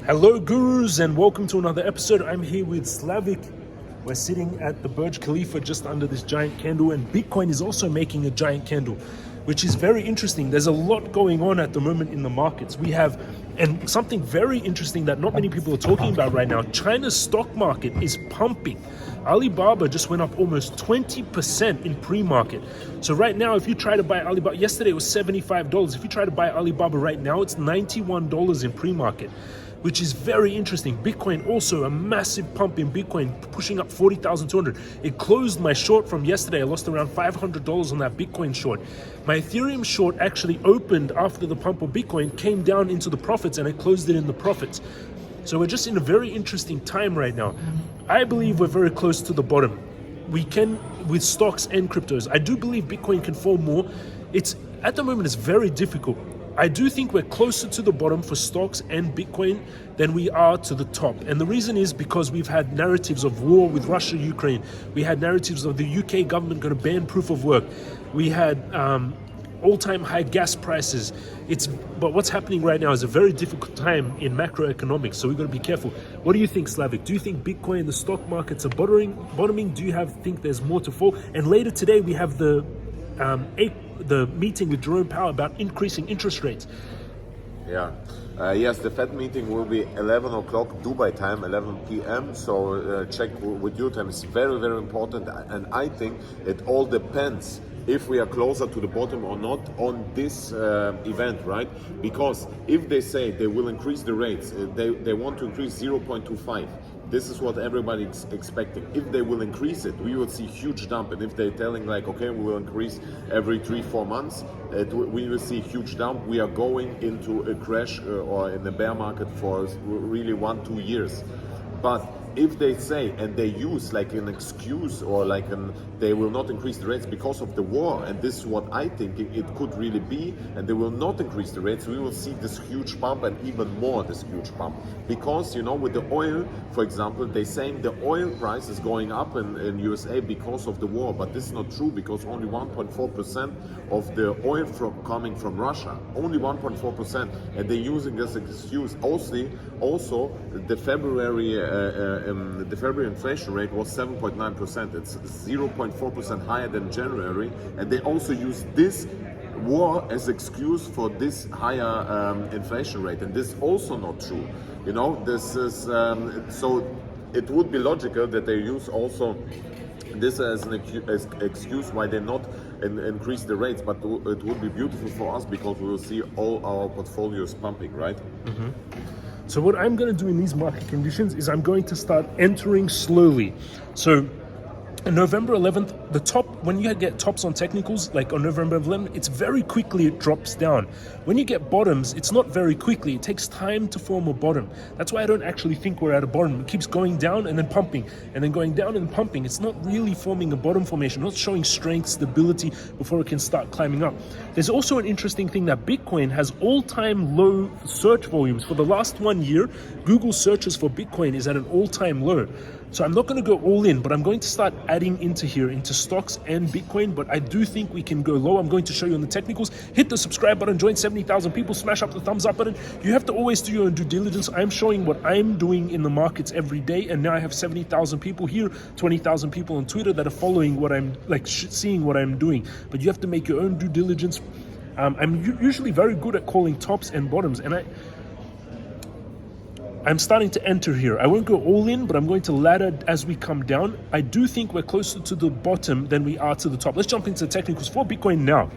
Hello gurus and welcome to another episode. I'm here with Slavik. We're sitting at the Burj Khalifa just under this giant candle, and Bitcoin is also making a giant candle, which is very interesting. There's a lot going on at the moment in the markets. We have, and something very interesting that not many people are talking about right now, China's stock market is pumping. Alibaba just went up almost 20% in pre-market. So right now, if you try to buy Alibaba, yesterday it was $75. If you try to buy Alibaba right now, it's $91 in pre-market, which is very interesting. Bitcoin also a massive pump in Bitcoin, pushing up 40,200. It closed my short from yesterday. I lost around $500 on that Bitcoin short. My Ethereum short actually opened after the pump of Bitcoin, came down into the profits, and it closed it in the profits. So we're just in a very interesting time right now. I believe we're very close to the bottom. We can, with stocks and cryptos. I do believe Bitcoin can fall more. It's at the moment, it's very difficult. I do think we're closer to the bottom for stocks and Bitcoin than we are to the top. And the reason is because we've had narratives of war with Russia, Ukraine. We had narratives of the UK government going to ban proof of work. We had all-time high gas prices. But what's happening right now is a very difficult time in macroeconomics, so we've got to be careful. What do you think, Slavik? Do you think Bitcoin, the stock markets are bottoming? Do you think there's more to fall? And later today we have the meeting with Jerome Powell about increasing interest rates. Yes, the Fed meeting will be 11 o'clock Dubai time, 11 p.m. So check with your time. It's very, very important. And I think it all depends if we are closer to the bottom or not on this event, right? Because if they say they will increase the rates, they want to increase 0.25. This is what everybody's expecting. If they will increase it, we will see huge dump. And if they're telling like, okay, we will increase every 3-4 months, we will see huge dump. We are going into a crash or in the bear market for really 1-2 years. But if they say and they use like an excuse or they will not increase the rates because of the war, and this is what I think it could really be, and they will not increase the rates, we will see this huge pump and even more this huge pump. Because with the oil, for example, they're saying the oil price is going up in USA because of the war, but this is not true because only 1.4% of the oil coming from Russia, only 1.4%, and they're using this excuse. Also the February inflation rate was 7.9%. It's 0.4% higher than January, and they also use this war as excuse for this higher inflation rate, and this is also not true. This is so it would be logical that they use also this as an excuse why they not increase the rates, but it would be beautiful for us because we will see all our portfolios pumping, right? Mm-hmm. So what I'm going to do in these market conditions is I'm going to start entering slowly. So on November 11th, the top, when you get tops on technicals, like on November 11th, it's very quickly it drops down. When you get bottoms, it's not very quickly. It takes time to form a bottom. That's why I don't actually think we're at a bottom. It keeps going down and then pumping, and then going down and pumping. It's not really forming a bottom formation, not showing strength, stability before it can start climbing up. There's also an interesting thing that Bitcoin has all-time low search volumes. For the last 1 year, Google searches for Bitcoin is at an all-time low. So I'm not going to go all in, but I'm going to start adding into stocks and Bitcoin. But I do think we can go low. I'm going to show you on the technicals. Hit the subscribe button, join 70,000 people, smash up the thumbs up button. You have to always do your own due diligence. I'm showing what I'm doing in the markets every day. And now I have 70,000 people here, 20,000 people on Twitter that are following what I'm seeing what I'm doing. But you have to make your own due diligence. I'm usually very good at calling tops and bottoms. And I'm starting to enter here. I won't go all in, but I'm going to ladder as we come down. I do think we're closer to the bottom than we are to the top. Let's jump into the technicals for Bitcoin now.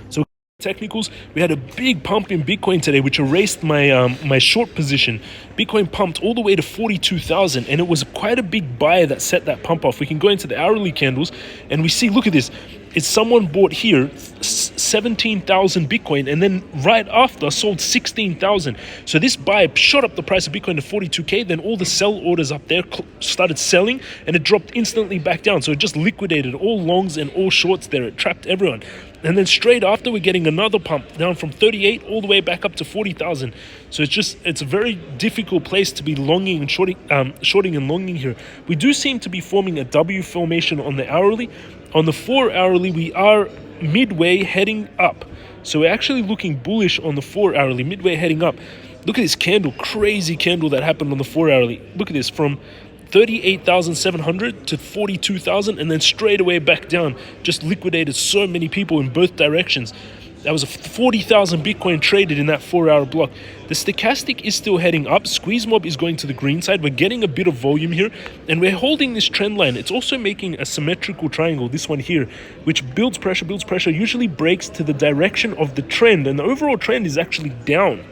So technicals, we had a big pump in Bitcoin today, which erased my short position. Bitcoin pumped all the way to 42,000, and it was quite a big buy that set that pump off. We can go into the hourly candles, and we see, look at this. It's someone bought here 17,000 Bitcoin and then right after sold 16,000. So this buy shot up the price of Bitcoin to 42K. Then all the sell orders up there started selling and it dropped instantly back down. So it just liquidated all longs and all shorts there. It trapped everyone. And then straight after, we're getting another pump down from 38 all the way back up to 40,000. So it's a very difficult place to be longing and shorting and longing here. We do seem to be forming a W formation on the hourly. On the 4 hourly, we are midway heading up. So we're actually looking bullish on the 4 hourly, midway heading up. Look at this candle, crazy candle that happened on the 4 hourly. Look at this, from 38,700 to 42,000, and then straight away back down. Just liquidated so many people in both directions. That was a 40,000 Bitcoin traded in that 4 hour block. The stochastic is still heading up. Squeeze mob is going to the green side. We're getting a bit of volume here, and we're holding this trend line. It's also making a symmetrical triangle, this one here, which builds pressure, usually breaks to the direction of the trend, and the overall trend is actually down.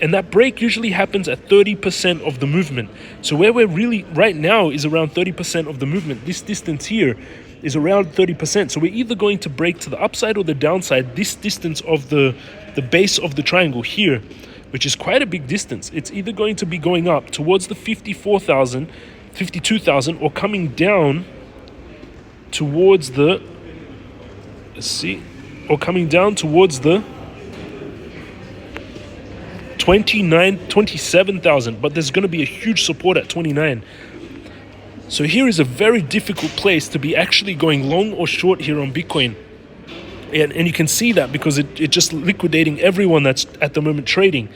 And that break usually happens at 30% of the movement. So where we're really right now is around 30% of the movement. This distance here is around 30%. So we're either going to break to the upside or the downside, this distance of the base of the triangle here, which is quite a big distance. It's either going to be going up towards the 54,000, 52,000, or coming down towards the, let's see, or coming down towards the 27,000, but there's going to be a huge support at 29. So here is a very difficult place to be actually going long or short here on Bitcoin. And you can see that because it just liquidating everyone that's at the moment trading.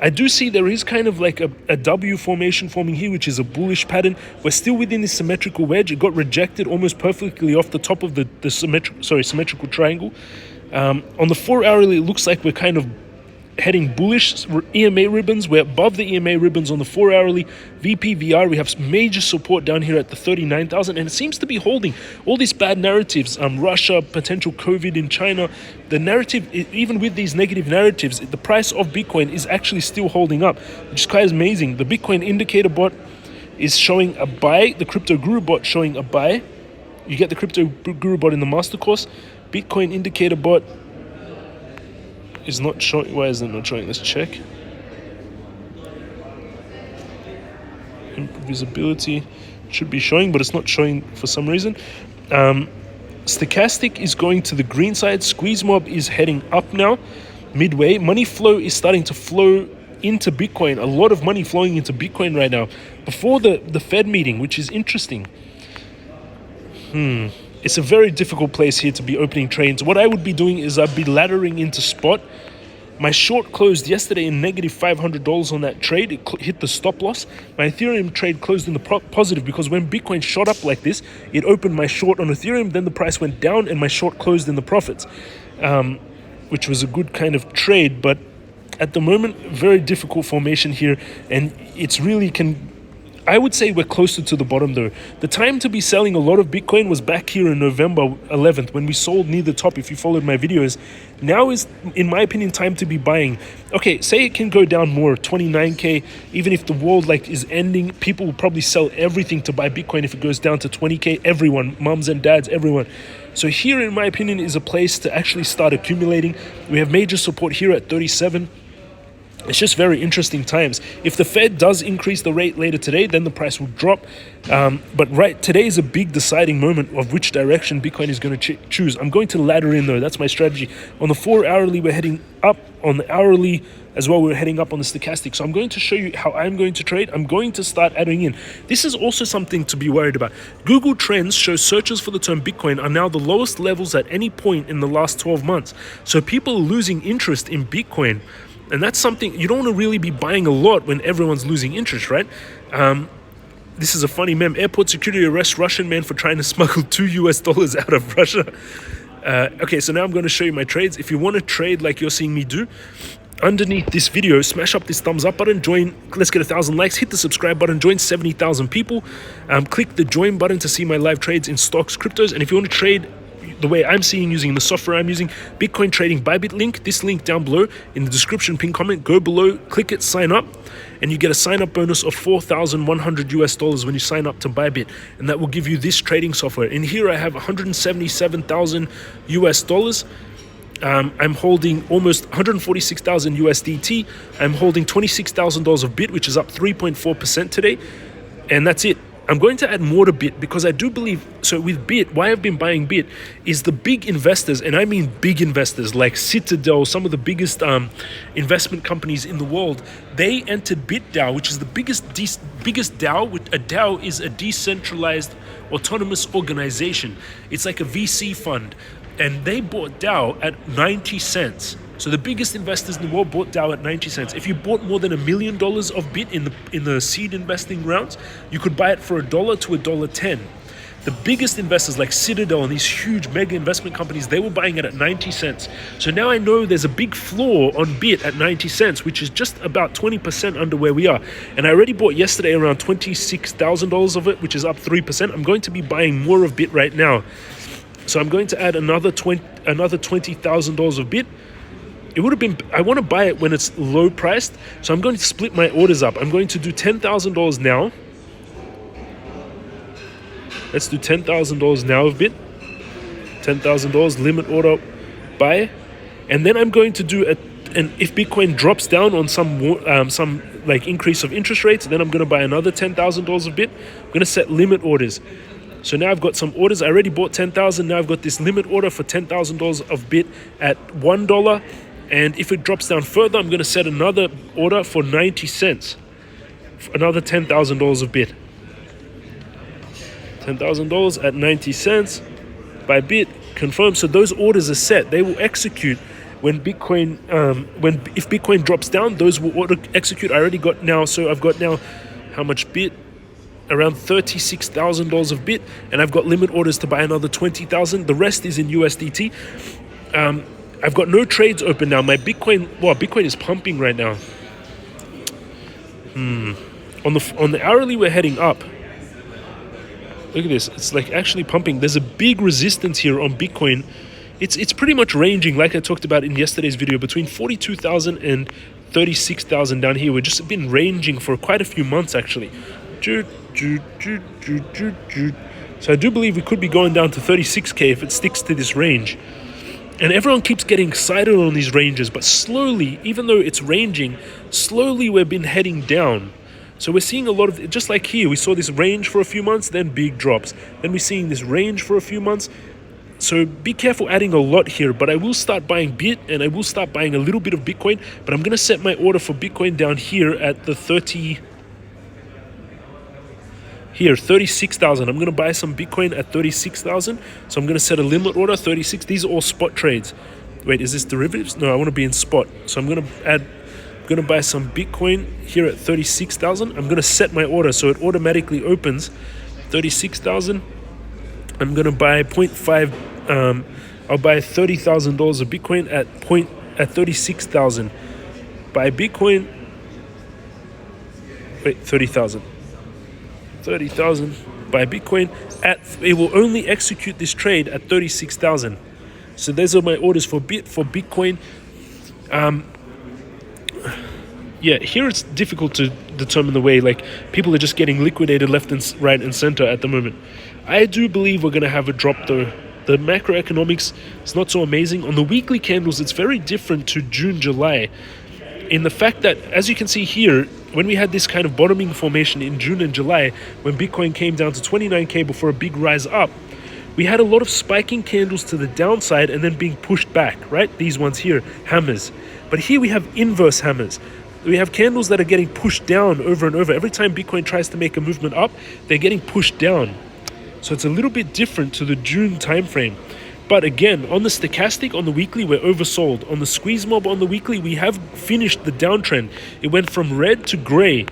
I do see there is kind of like a W formation forming here, which is a bullish pattern. We're still within this symmetrical wedge. It got rejected almost perfectly off the top of the symmetrical triangle. On the 4 hourly, it looks like we're kind of heading bullish. EMA ribbons, we're above the EMA ribbons on the 4 hourly. VPVR, we have major support down here at the 39,000, and it seems to be holding all these bad narratives. Russia, potential COVID in China. The narrative, even with these negative narratives, the price of Bitcoin is actually still holding up, which is quite amazing. The Bitcoin indicator bot is showing a buy. The Crypto Guru bot showing a buy. You get the Crypto Guru bot in the master course. Bitcoin indicator bot is not showing. Why is it not showing? Let's check. Visibility should be showing, but it's not showing for some reason. Stochastic is going to the green side. Squeeze mob is heading up now, midway. Money flow is starting to flow into Bitcoin. A lot of money flowing into Bitcoin right now before the Fed meeting, which is interesting. It's a very difficult place here to be opening trades. What I would be doing is I'd be laddering into spot. My short closed yesterday in negative $500 on that trade. It hit the stop loss. My Ethereum trade closed in the positive because when Bitcoin shot up like this, it opened my short on Ethereum, then the price went down and my short closed in the profits, which was a good kind of trade. But at the moment, very difficult formation here, and it's really I would say we're closer to the bottom though. The time to be selling a lot of Bitcoin was back here in November 11th when we sold near the top, if you followed my videos. Now is, in my opinion, time to be buying. Okay, say it can go down more, 29K. Even if the world is ending, people will probably sell everything to buy Bitcoin if it goes down to 20K. Everyone, mums and dads, everyone. So here, in my opinion, is a place to actually start accumulating. We have major support here at 37. It's just very interesting times. If the Fed does increase the rate later today, then the price will drop. But today is a big deciding moment of which direction Bitcoin is going to choose. I'm going to ladder in though. That's my strategy. On the 4 hourly, we're heading up. On the hourly as well, we're heading up on the stochastic. So I'm going to show you how I'm going to trade. I'm going to start adding in. This is also something to be worried about. Google Trends shows searches for the term Bitcoin are now the lowest levels at any point in the last 12 months. So people are losing interest in Bitcoin. And that's something you don't want to really be buying a lot when everyone's losing interest, right? This is a funny meme. Airport security arrests Russian man for trying to smuggle $2 out of Russia. Okay, so now I'm going to show you my trades. If you want to trade like you're seeing me do, underneath this video, smash up this thumbs up button, join, let's get 1,000 likes, hit the subscribe button, join 70,000 people, click the join button to see my live trades in stocks, cryptos, and if you want to trade the way I'm seeing using the software I'm using, Bitcoin Trading Bybit link, this link down below in the description, pin comment, go below, click it, sign up, and you get a sign up bonus of $4,100 when you sign up to Bybit, and that will give you this trading software. In here I have $177,000. I'm holding almost 146,000 USDT. I'm holding $26,000 of BIT, which is up 3.4% today, and that's it. I'm going to add more to BIT because I do believe, so with BIT, why I've been buying BIT is the big investors, and I mean big investors like Citadel, some of the biggest investment companies in the world, they entered BitDAO, which is the biggest DAO. A DAO is a decentralized autonomous organization. It's like a VC fund. And they bought DAO at 90 cents. So the biggest investors in the world bought Dow at 90 cents. If you bought more than $1 million of Bit in the seed investing rounds, you could buy it for $1 to $1.10. The biggest investors like Citadel and these huge mega investment companies, they were buying it at 90 cents. So now I know there's a big floor on Bit at 90 cents, which is just about 20% under where we are. And I already bought yesterday around $26,000 of it, which is up 3%. I'm going to be buying more of Bit right now. So I'm going to add another $20,000 of Bit. It would have been, I want to buy it when it's low priced. So I'm going to split my orders up. I'm going to do $10,000 now. Let's do $10,000 now of Bit. $10,000 limit order buy. And then I'm going to do and if Bitcoin drops down on some like increase of interest rates, then I'm going to buy another $10,000 of Bit. I'm going to set limit orders. So now I've got some orders. I already bought 10,000. Now I've got this limit order for $10,000 of Bit at $1. And if it drops down further, I'm going to set another order for 90 cents. Another $10,000 of Bit. $10,000 at 90 cents by Bit. Confirm. So those orders are set. They will execute when Bitcoin, if Bitcoin drops down, those will auto execute. I already got now. So I've got now how much Bit? Around $36,000 of Bit, and I've got limit orders to buy another 20,000. The rest is in USDT. I've got no trades open now. My Bitcoin, Bitcoin is pumping right now. On the hourly, we're heading up. Look at this. It's like actually pumping. There's a big resistance here on Bitcoin. It's pretty much ranging, like I talked about in yesterday's video, between 42,000 and 36,000 down here. We've just been ranging for quite a few months actually. So I do believe we could be going down to 36k if it sticks to this range. And everyone keeps getting excited on these ranges, but slowly, even though it's ranging, slowly we've been heading down. So we're seeing a lot of, just like here, we saw this range for a few months, then big drops. Then we're seeing this range for a few months. So be careful adding a lot here, but I will start buying Bit and I will start buying a little bit of Bitcoin, but I'm going to set my order for Bitcoin down here at the 36,000. I'm going to buy some Bitcoin at 36,000. So I'm going to set a limit order, 36. These are all spot trades. Wait, is this derivatives? No, I want to be in spot. So I'm going to buy some Bitcoin here at 36,000. I'm going to set my order so it automatically opens 36,000. I'm going to buy 0.5. I'll buy $30,000 of Bitcoin at 36,000. Buy Bitcoin. Wait, 30,000. 30,000 buy Bitcoin it will only execute this trade at 36,000. So those are my orders for Bitcoin. Yeah, here it's difficult to determine the way, like people are just getting liquidated left and right and center at the moment. I do believe we're going to have a drop though. The macroeconomics is not so amazing. On the weekly candles, it's very different to June, July, in the fact that, as you can see here, when we had this kind of bottoming formation in June and July, when Bitcoin came down to 29k before a big rise up, we had a lot of spiking candles to the downside and then being pushed back, right? These ones here, hammers. But here we have inverse hammers. We have candles that are getting pushed down over and over. Every time Bitcoin tries to make a movement up, they're getting pushed down. So it's a little bit different to the June timeframe. But again, on the stochastic, on the weekly, we're oversold. On the squeeze mob on the weekly, we have finished the downtrend. It went from red to gray.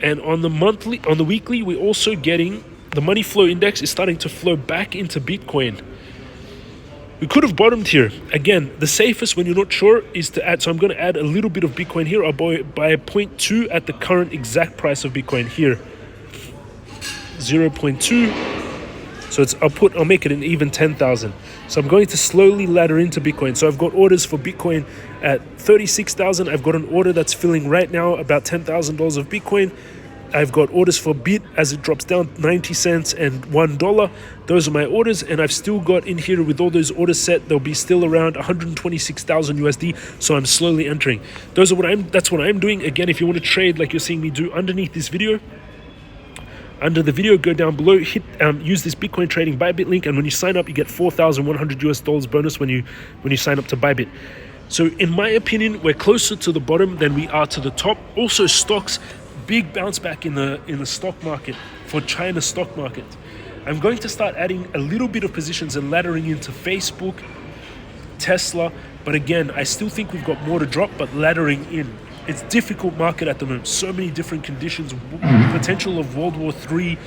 And on the weekly, we're also getting, the money flow index is starting to flow back into Bitcoin. We could have bottomed here. Again, the safest when you're not sure is to add. So I'm going to add a little bit of Bitcoin here. I'll buy 0.2 at the current exact price of Bitcoin here. 0.2. So I'll make it an even 10,000. So I'm going to slowly ladder into Bitcoin. So I've got orders for Bitcoin at 36,000. I've got an order that's filling right now about $10,000 of Bitcoin. I've got orders for Bit as it drops down 90 cents and $1. Those are my orders, and I've still got in here with all those orders set. There'll be still around 126,000 USD. So I'm slowly entering. That's what I'm doing. Again, if you want to trade like you're seeing me do underneath this video, under the video, go down below, hit use this Bitcoin trading Bybit link, and when you sign up, you get $4,100 bonus when you sign up to Bybit. So in my opinion, we're closer to the bottom than we are to the top. Also, stocks, big bounce back in the stock market for China stock market. I'm going to start adding a little bit of positions and laddering into Facebook, Tesla. But again, I still think we've got more to drop, but laddering in. It's difficult market at the moment. So many different conditions, potential of World War III.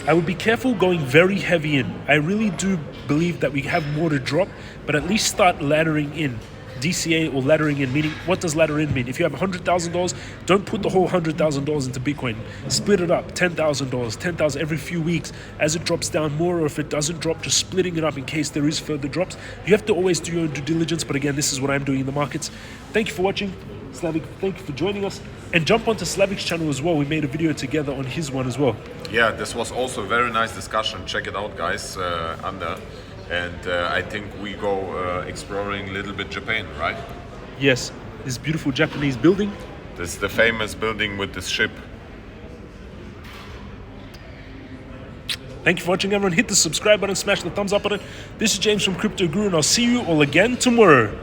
I would be careful going very heavy in. I really do believe that we have more to drop, but at least start laddering in. DCA or laddering in, meaning what does ladder in mean? If you have $100,000, don't put the whole $100,000 into Bitcoin. Split it up, $10,000, $10,000 every few weeks as it drops down more, or if it doesn't drop, just splitting it up in case there is further drops. You have to always do your own due diligence, but again, this is what I'm doing in the markets. Thank you for watching. Slavik, thank you for joining us. And jump onto Slavik's channel as well. We made a video together on his one as well. Yeah, this was also a very nice discussion. Check it out, guys, under. And I think we go exploring a little bit Japan, right? Yes, this beautiful Japanese building. This is the famous building with this ship. Thank you for watching, everyone. Hit the subscribe button, smash the thumbs up button. This is James from Crypto Guru, and I'll see you all again tomorrow.